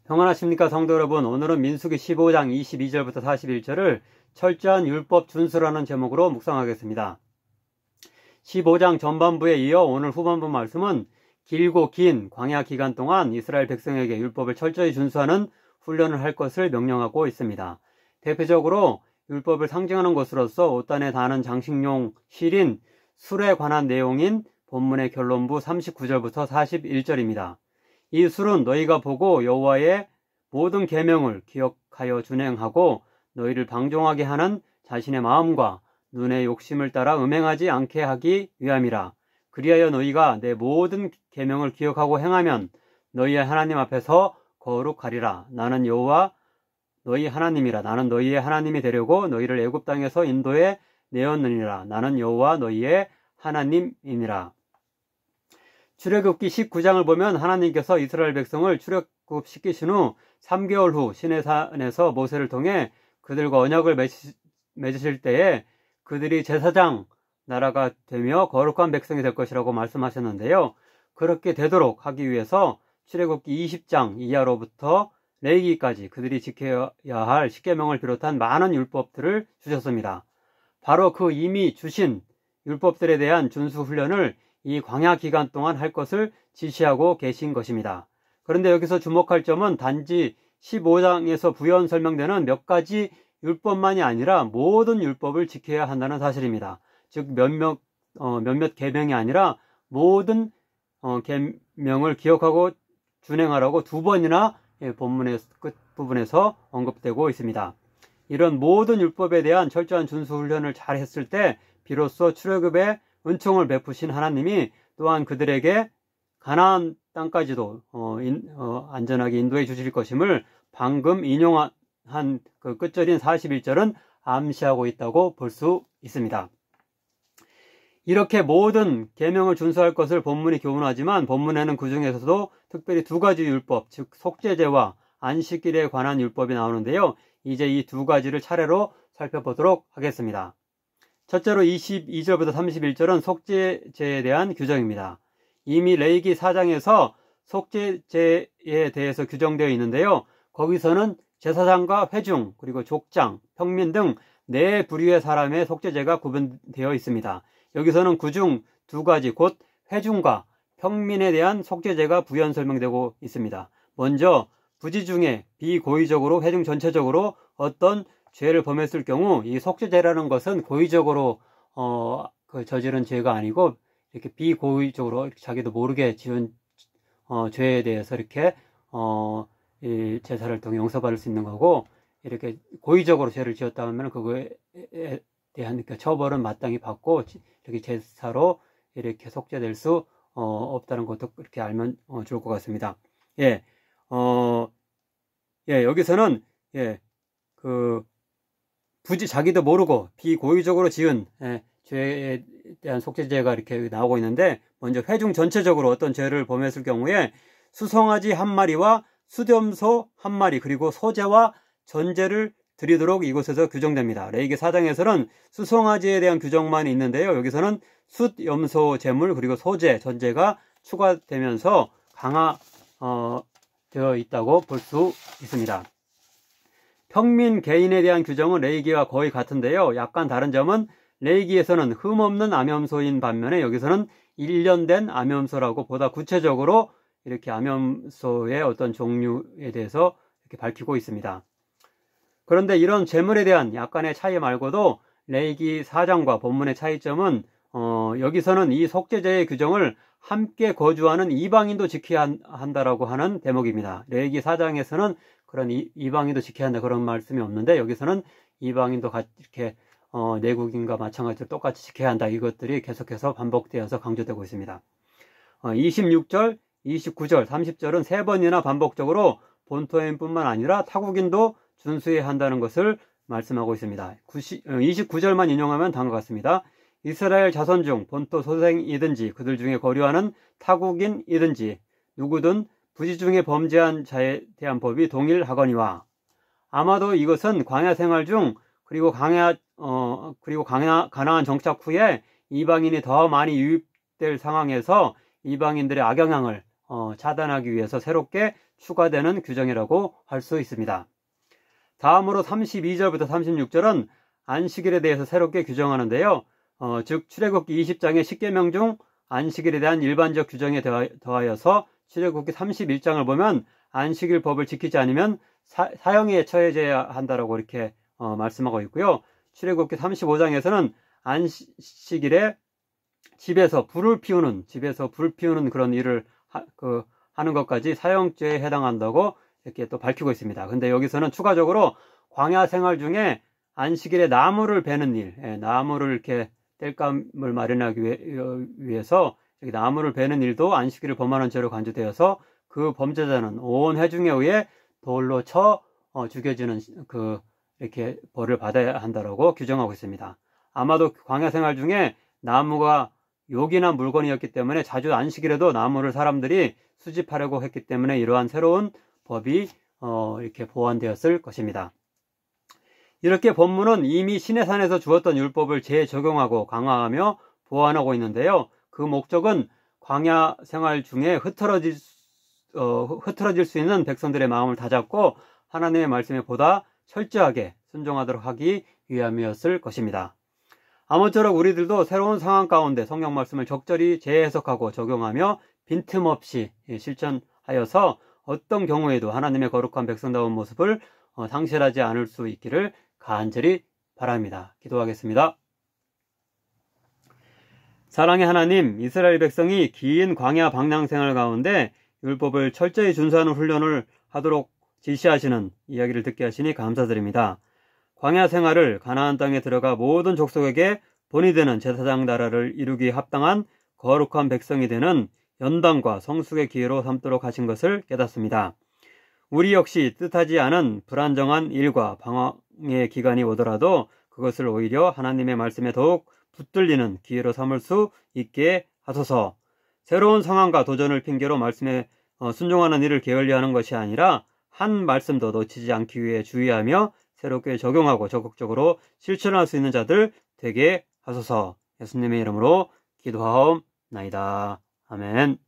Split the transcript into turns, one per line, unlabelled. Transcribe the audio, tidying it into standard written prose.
평안하십니까 성도 여러분. 오늘은 민수기 15장 22절부터 41절을 철저한 율법 준수라는 제목으로 묵상하겠습니다. 15장 전반부에 이어 오늘 후반부 말씀은 길고 긴 광야 기간 동안 이스라엘 백성에게 율법을 철저히 준수하는 훈련을 할 것을 명령하고 있습니다. 대표적으로 율법을 상징하는 것으로서 옷단에 다는 장식용 실인 술에 관한 내용인 본문의 결론부 39절부터 41절입니다. 이 술은 너희가 보고 여호와의 모든 계명을 기억하여 준행하고 너희를 방종하게 하는 자신의 마음과 눈의 욕심을 따라 음행하지 않게 하기 위함이라. 그리하여 너희가 내 모든 계명을 기억하고 행하면 너희의 하나님 앞에서 거룩하리라. 나는 여호와 너희 하나님이라. 나는 너희의 하나님이 되려고 너희를 애굽 땅에서 인도해 내었느니라. 나는 여호와 너희의 하나님이니라. 출애굽기 19장을 보면 하나님께서 이스라엘 백성을 출애굽시키신 후 3개월 후 시내산에서 모세를 통해 그들과 언약을 맺으실 때에 그들이 제사장 나라가 되며 거룩한 백성이 될 것이라고 말씀하셨는데요. 그렇게 되도록 하기 위해서 출애굽기 20장 이하로부터 레위기까지 그들이 지켜야 할 십계명을 비롯한 많은 율법들을 주셨습니다. 바로 그 이미 주신 율법들에 대한 준수 훈련을 이 광야 기간 동안 할 것을 지시하고 계신 것입니다. 그런데 여기서 주목할 점은 단지 15장에서 부연 설명되는 몇 가지 율법만이 아니라 모든 율법을 지켜야 한다는 사실입니다. 즉 몇몇 계명이 아니라 모든 계명을 기억하고 준행하라고 두 번이나 본문의 끝부분에서 언급되고 있습니다. 이런 모든 율법에 대한 철저한 준수 훈련을 잘 했을 때 비로소 출애굽의 은총을 베푸신 하나님이 또한 그들에게 가나안 땅까지도 안전하게 인도해 주실 것임을 방금 인용한 그 끝절인 41절은 암시하고 있다고 볼 수 있습니다. 이렇게 모든 계명을 준수할 것을 본문이 교훈하지만 본문에는 그 중에서도 특별히 두 가지 율법, 즉 속죄제와 안식일에 관한 율법이 나오는데요. 이제 이 두 가지를 차례로 살펴보도록 하겠습니다. 첫째로 22절부터 31절은 속죄제에 대한 규정입니다. 이미 레위기 4장에서 속죄제에 대해서 규정되어 있는데요. 거기서는 제사장과 회중, 그리고 족장, 평민 등 네 부류의 사람의 속죄제가 구분되어 있습니다. 여기서는 그중 두 가지, 곧 회중과 평민에 대한 속죄제가 부연 설명되고 있습니다. 먼저 부지 중에 비고의적으로 회중 전체적으로 어떤 죄를 범했을 경우 이 속죄제라는 것은 고의적으로 저지른 죄가 아니고 이렇게 비고의적으로 자기도 모르게 지은 죄에 대해서 이렇게 이 제사를 통해 용서받을 수 있는 거고, 이렇게 고의적으로 죄를 지었다 하면 그거에 대한 처벌은 마땅히 받고 이렇게 제사로 이렇게 속죄될 수 없다는 것도 그렇게 알면 좋을 것 같습니다. 여기서는 부지 자기도 모르고 비고의적으로 지은 죄에 대한 속죄제가 이렇게 나오고 있는데, 먼저 회중 전체적으로 어떤 죄를 범했을 경우에 수송아지 한 마리와 숫염소 한 마리 그리고 소제와 전제를 드리도록 이곳에서 규정됩니다. 레위기 4장에서는 수송아지에 대한 규정만 있는데요. 여기서는 숫염소 제물 그리고 소제, 전제가 추가되면서 강화되어 있다고 볼 수 있습니다. 평민 개인에 대한 규정은 레위기와 거의 같은데요. 약간 다른 점은 레위기에서는 흠없는 암염소인 반면에 여기서는 일련된 암염소라고 보다 구체적으로 이렇게 암염소의 어떤 종류에 대해서 이렇게 밝히고 있습니다. 그런데 이런 제물에 대한 약간의 차이 말고도 레위기 4장과 본문의 차이점은 여기서는 이 속죄제의 규정을 함께 거주하는 이방인도 지켜야 한다라고 하는 대목입니다. 레위기 4장에서는 그런 이방인도 지켜야 한다 그런 말씀이 없는데, 여기서는 이방인도 이렇게 내국인과 마찬가지로 똑같이 지켜야 한다, 이것들이 계속해서 반복되어서 강조되고 있습니다. 26절, 29절, 30절은 세 번이나 반복적으로 본토인뿐만 아니라 타국인도 준수해야 한다는 것을 말씀하고 있습니다. 29절만 인용하면 다음과 같습니다. 이스라엘 자손 중 본토 소생이든지 그들 중에 거류하는 타국인이든지 누구든 부지 중에 범죄한 자에 대한 법이 동일하거니와. 아마도 이것은 광야 생활 중 그리고 가나안 정착 후에 이방인이 더 많이 유입될 상황에서 이방인들의 악영향을 차단하기 위해서 새롭게 추가되는 규정이라고 할 수 있습니다. 다음으로 32절부터 36절은 안식일에 대해서 새롭게 규정하는데요. 즉 출애굽기 20장의 10계명 중 안식일에 대한 일반적 규정에 더하여서 출애굽기 31장을 보면 안식일 법을 지키지 않으면 사형에 처해져야 한다라고 이렇게 말씀하고 있고요. 출애굽기 35장에서는 안식일에 집에서 불을 피우는 그런 일을 하는 것까지 사형죄에 해당한다고 이렇게 또 밝히고 있습니다. 근데 여기서는 추가적으로 광야 생활 중에 안식일에 나무를 베는 일, 나무를 이렇게 땔감을 마련하기 위해서 나무를 베는 일도 안식일을 범하는 죄로 간주되어서 그 범죄자는 온 회중에 의해 돌로 쳐 죽여지는 이렇게 벌을 받아야 한다라고 규정하고 있습니다. 아마도 광야 생활 중에 나무가 요긴한 물건이었기 때문에 자주 안식일에도 나무를 사람들이 수집하려고 했기 때문에 이러한 새로운 법이 이렇게 보완되었을 것입니다. 이렇게 법문은 이미 시내산에서 주었던 율법을 재적용하고 강화하며 보완하고 있는데요. 그 목적은 광야 생활 중에 흐트러질 수 있는 백성들의 마음을 다잡고 하나님의 말씀에 보다 철저하게 순종하도록 하기 위함이었을 것입니다. 아무쪼록 우리들도 새로운 상황 가운데 성경 말씀을 적절히 재해석하고 적용하며 빈틈없이 실천하여서 어떤 경우에도 하나님의 거룩한 백성다운 모습을 상실하지 않을 수 있기를 간절히 바랍니다. 기도하겠습니다. 사랑의 하나님, 이스라엘 백성이 긴 광야 방랑 생활 가운데 율법을 철저히 준수하는 훈련을 하도록 지시하시는 이야기를 듣게 하시니 감사드립니다. 광야 생활을 가나안 땅에 들어가 모든 족속에게 본이 되는 제사장 나라를 이루기 합당한 거룩한 백성이 되는 연단과 성숙의 기회로 삼도록 하신 것을 깨닫습니다. 우리 역시 뜻하지 않은 불안정한 일과 방황의 기간이 오더라도 그것을 오히려 하나님의 말씀에 더욱 붙들리는 기회로 삼을 수 있게 하소서. 새로운 상황과 도전을 핑계로 말씀에 순종하는 일을 게을리하는 것이 아니라 한 말씀도 놓치지 않기 위해 주의하며 새롭게 적용하고 적극적으로 실천할 수 있는 자들 되게 하소서. 예수님의 이름으로 기도하옵나이다. 아멘.